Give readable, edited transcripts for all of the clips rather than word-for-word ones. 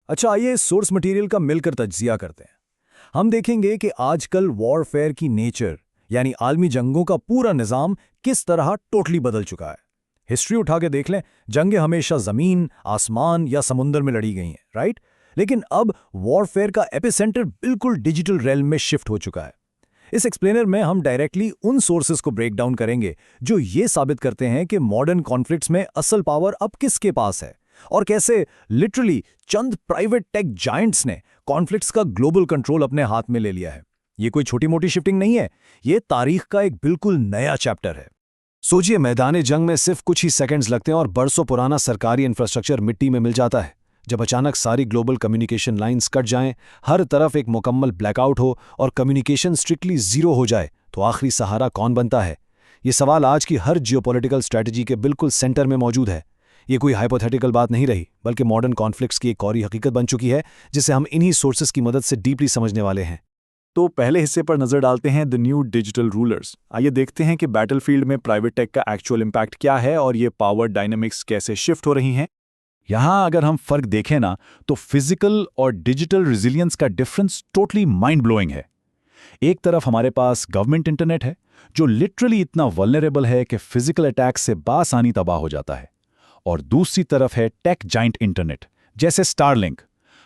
अच्छा, आइए इस सोर्स मटेरियल का मिलकर तज्जिया करते हैं। हम देखेंगे कि आजकल वॉरफेयर की नेचर यानी आलमी जंगों का पूरा निज़ाम किस तरह टोटली बदल चुका है। हिस्ट्री उठा के देख लें, जंगें हमेशा ज़मीन, आसमान या समुंदर में लड़ी गई हैं, राइट? लेकिन अब वॉरफेयर का एपिसेंटर बिल्कुल डिजिटल रेल्म में शिफ्ट हो चुका है। इस एक्सप्लेनर में हम डायरेक्टली उन सोर्सेज को ब्रेक डाउन करेंगे जो ये साबित करते हैं कि मॉडर्न कॉन्फ्लिक्ट्स में असल पावर अब किसके पास है और कैसे लिटरली चंद प्राइवेट टेक जायंट्स ने कॉन्फ्लिक्ट्स का ग्लोबल कंट्रोल अपने हाथ में ले लिया है। ये कोई छोटी मोटी शिफ्टिंग नहीं है, ये तारीख का एक बिल्कुल नया चैप्टर है। सोचिए, मैदान जंग में सिर्फ कुछ ही सेकंड्स लगते हैं और बरसों पुराना सरकारी इंफ्रास्ट्रक्चर मिट्टी में मिल जाता है। जब अचानक सारी ग्लोबल कम्युनिकेशन लाइंस कट जाएं, हर तरफ एक मुकम्मल ब्लैकआउट हो और कम्युनिकेशन स्ट्रिक्टली जीरो हो जाए, तो आखिरी सहारा कौन बनता है? ये सवाल आज की हर जियोपॉलिटिकल स्ट्रैटेजी के बिल्कुल सेंटर में मौजूद है। ये कोई हाइपोथेटिकल बात नहीं रही, बल्कि मॉडर्न कॉन्फ्लिक्ट्स की एक कौरी हकीकत बन चुकी है, जिसे हम इन्हीं सोर्सेज की मदद से डीपली समझने वाले हैं। तो पहले हिस्से पर नजर डालते हैं द न्यू डिजिटल रूलर्स। आइए देखते हैं कि बैटलफील्ड में प्राइवेट टेक का एक्चुअल इम्पैक्ट क्या है और ये पावर डायनेमिक्स कैसे शिफ्ट हो रही हैं। यहाँ अगर हम फर्क देखें ना, तो फिजिकल और डिजिटल रेजिलियंस का डिफरेंस टोटली माइंड ब्लोइंग है। एक तरफ हमारे पास गवर्नमेंट इंटरनेट है, जो लिटरली इतना वल्नरेबल है कि फिजिकल अटैक से बासानी तबाह हो जाता है, और दूसरी तरफ है टेक जाइंट इंटरनेट जैसे स्टारलिंक,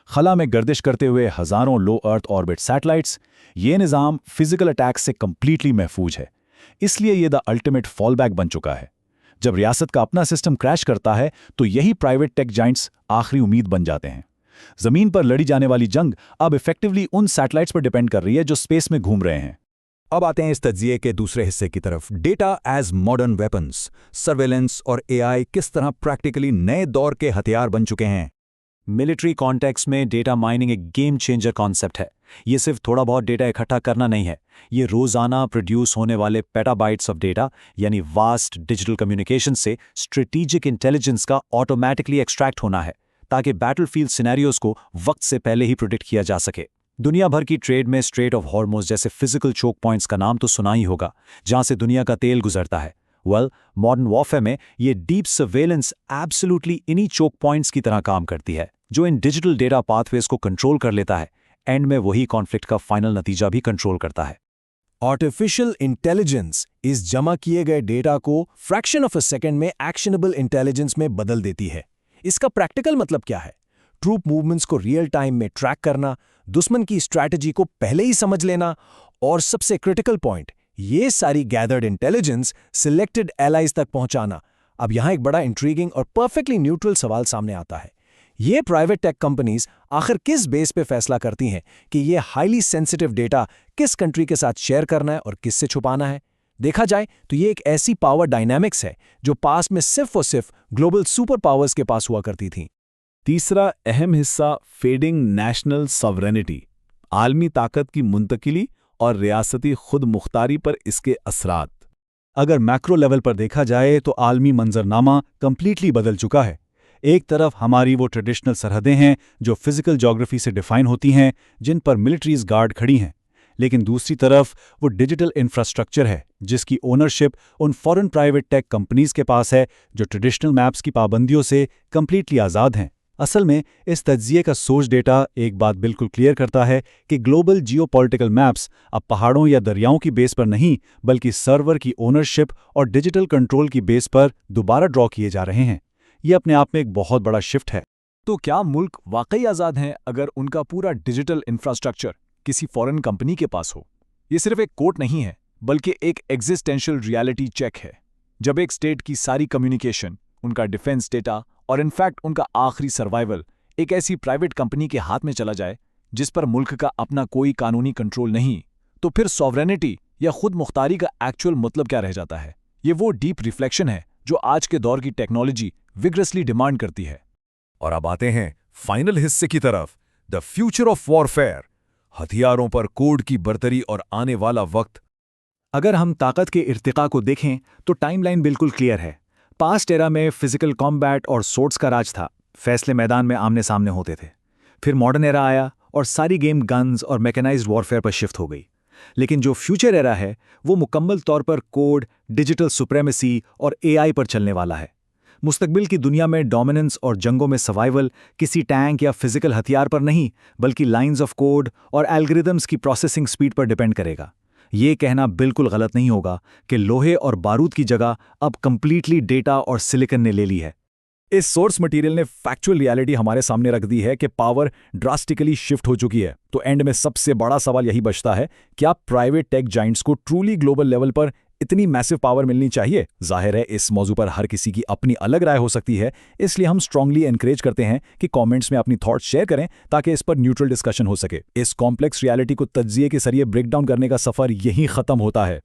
खला में गर्दिश करते हुए हजारों लो अर्थ ऑर्बिट सैटेलाइट्स। ये निज़ाम फिजिकल अटैक से कंप्लीटली महफूज है, इसलिए ये द अल्टीमेट फॉलबैक बन चुका है। जब रियासत का अपना सिस्टम क्रैश करता है, तो यही प्राइवेट टेक जाइंट्स आखिरी उम्मीद बन जाते हैं। जमीन पर लड़ी जाने वाली जंग अब इफेक्टिवली उन सैटेलाइट्स पर डिपेंड कर रही है जो स्पेस में घूम रहे हैं। अब आते हैं इस तज्जिए के दूसरे हिस्से की तरफ, data as modern weapons. Surveillance और एआई किस तरह प्रैक्टिकली नए दौर के हथियार बन चुके हैं। मिलिट्री कॉन्टेक्स्ट में डेटा माइनिंग एक गेम चेंजर कॉन्सेप्ट है। ये सिर्फ थोड़ा बहुत डेटा इकट्ठा करना नहीं है, ये रोजाना प्रोड्यूस होने वाले पेटाबाइट्स ऑफ डेटा यानी वास्ट डिजिटल कम्युनिकेशन से स्ट्रेटेजिक इंटेलिजेंस का ऑटोमेटिकली एक्सट्रैक्ट होना है, ताकि बैटलफील्ड सिनेरियोज को वक्त से पहले ही प्रिडिक्ट किया जा सके। दुनिया भर की ट्रेड में स्ट्रेट ऑफ हॉर्मुज़ जैसे फिजिकल चोक पॉइंट्स का नाम तो सुना ही होगा, जहां से दुनिया का तेल गुजरता है। मॉडर्न वॉरफेयर में ये डीप सर्वेलेंस एब्सोल्युटली इन्हीं चोक पॉइंट्स की तरह काम करती है, जो इन डिजिटल डेटा पाथवेज को कंट्रोल कर लेता है। एंड में वही कॉन्फ्लिक्ट का फाइनल नतीजा भी कंट्रोल करता है। आर्टिफिशियल इंटेलिजेंस इस जमा किए गए डेटा को फ्रैक्शन ऑफ अ सेकेंड में एक्शनेबल इंटेलिजेंस में बदल देती है। इसका प्रैक्टिकल मतलब क्या है? ट्रूप मूवमेंट्स को रियल टाइम में ट्रैक करना, दुश्मन की स्ट्रैटेजी को पहले ही समझ लेना, और सबसे क्रिटिकल पॉइंट, ये सारी गैदर्ड इंटेलिजेंस सिलेक्टेड एलाइज तक पहुंचाना। अब यहां एक बड़ा इंट्रीगिंग और परफेक्टली न्यूट्रल सवाल सामने आता है। ये प्राइवेट टेक कंपनीज आखिर किस बेस पे फैसला करती हैं कि ये हाईली सेंसिटिव डेटा किस कंट्री के साथ शेयर करना है और किससे छुपाना है? देखा जाए तो ये एक ऐसी पावर डायनामिक्स है जो पास में सिर्फ और सिर्फ ग्लोबल सुपर पावर्स के पास हुआ करती थी। तीसरा अहम हिस्सा, फेडिंग नेशनल सॉवरेनिटी, आलमी ताकत की मुंतकिली और रियासती खुद मुख्तारी पर इसके असरात। अगर मैक्रो लेवल पर देखा जाए तो आलमी मंजरनामा कंप्लीटली बदल चुका है। एक तरफ हमारी वो ट्रेडिशनल सरहदें हैं जो फिजिकल ज्योग्राफी से डिफाइन होती हैं, जिन पर मिलिट्रीज गार्ड खड़ी हैं, लेकिन दूसरी तरफ वो डिजिटल इंफ्रास्ट्रक्चर है जिसकी ओनरशिप उन फॉरेन प्राइवेट टेक कंपनीज के पास है जो ट्रेडिशनल मैप्स की पाबंदियों से कंप्लीटली आज़ाद हैं। असल में इस तज्जिए का सोर्स डेटा एक बात बिल्कुल क्लियर करता है कि ग्लोबल जियोपॉलिटिकल मैप्स अब पहाड़ों या दरियाओं की बेस पर नहीं, बल्कि सर्वर की ओनरशिप और डिजिटल कंट्रोल की बेस पर दोबारा ड्रॉ किए जा रहे हैं। ये अपने आप में एक बहुत बड़ा शिफ्ट है। तो क्या मुल्क वाकई आज़ाद हैं अगर उनका पूरा डिजिटल इंफ्रास्ट्रक्चर किसी फॉरेन कंपनी के पास हो? ये सिर्फ एक कोट नहीं है, बल्कि एक एग्जिस्टेंशियल रियलिटी चेक है। जब एक स्टेट की सारी कम्युनिकेशन, उनका डिफेंस डेटा और इनफैक्ट उनका आखिरी सर्वाइवल एक ऐसी प्राइवेट कंपनी के हाथ में चला जाए जिस पर मुल्क का अपना कोई कानूनी कंट्रोल नहीं, तो फिर सॉवरेनिटी या खुद मुख्तारी का एक्चुअल मतलब क्या रह जाता है? ये वो डीप रिफ्लेक्शन है जो आज के दौर की टेक्नोलॉजी विग्रसली डिमांड करती है। और अब आते हैं फाइनल हिस्से की तरफ, द फ्यूचर ऑफ वॉरफेयर, हथियारों पर कोड की बर्तरी और आने वाला वक्त। अगर हम ताकत के इर्तिका को देखें तो टाइमलाइन बिल्कुल क्लियर है। पास्ट एरा में फिजिकल कॉम्बैट और सोर्ट्स का राज था, फैसले मैदान में आमने सामने होते थे। फिर मॉडर्न एरा आया और सारी गेम गन्स और मैकेनाइज्ड वॉरफेयर पर शिफ्ट हो गई। लेकिन जो फ्यूचर एरा है वो मुकम्मल तौर पर कोड, डिजिटल सुप्रेमेसी और एआई पर चलने वाला है। मुस्तकबिल की दुनिया में डोमिनेंस और जंगों में सर्वाइवल किसी टैंक या फिजिकल हथियार पर नहीं, बल्कि लाइंस ऑफ कोड और एल्गोरिदम्स की प्रोसेसिंग स्पीड पर डिपेंड करेगा। ये कहना बिल्कुल गलत नहीं होगा कि लोहे और बारूद की जगह अब कंप्लीटली डेटा और सिलिकॉन ने ले ली है। इस सोर्स मटेरियल ने फैक्चुअल रियलिटी हमारे सामने रख दी है कि पावर ड्रास्टिकली शिफ्ट हो चुकी है। तो एंड में सबसे बड़ा सवाल यही बचता है, क्या प्राइवेट टेक जाइंट्स को ट्रूली ग्लोबल लेवल पर इतनी मैसिव पावर मिलनी चाहिए? जाहिर है इस मौजू पर हर किसी की अपनी अलग राय हो सकती है, इसलिए हम स्ट्रांगली एनकरेज करते हैं कि कमेंट्स में अपनी थॉट्स शेयर करें ताकि इस पर न्यूट्रल डिस्कशन हो सके। इस कॉम्प्लेक्स रियलिटी को तज्जिए के जरिए ब्रेक डाउन करने का सफर यहीं खत्म होता है।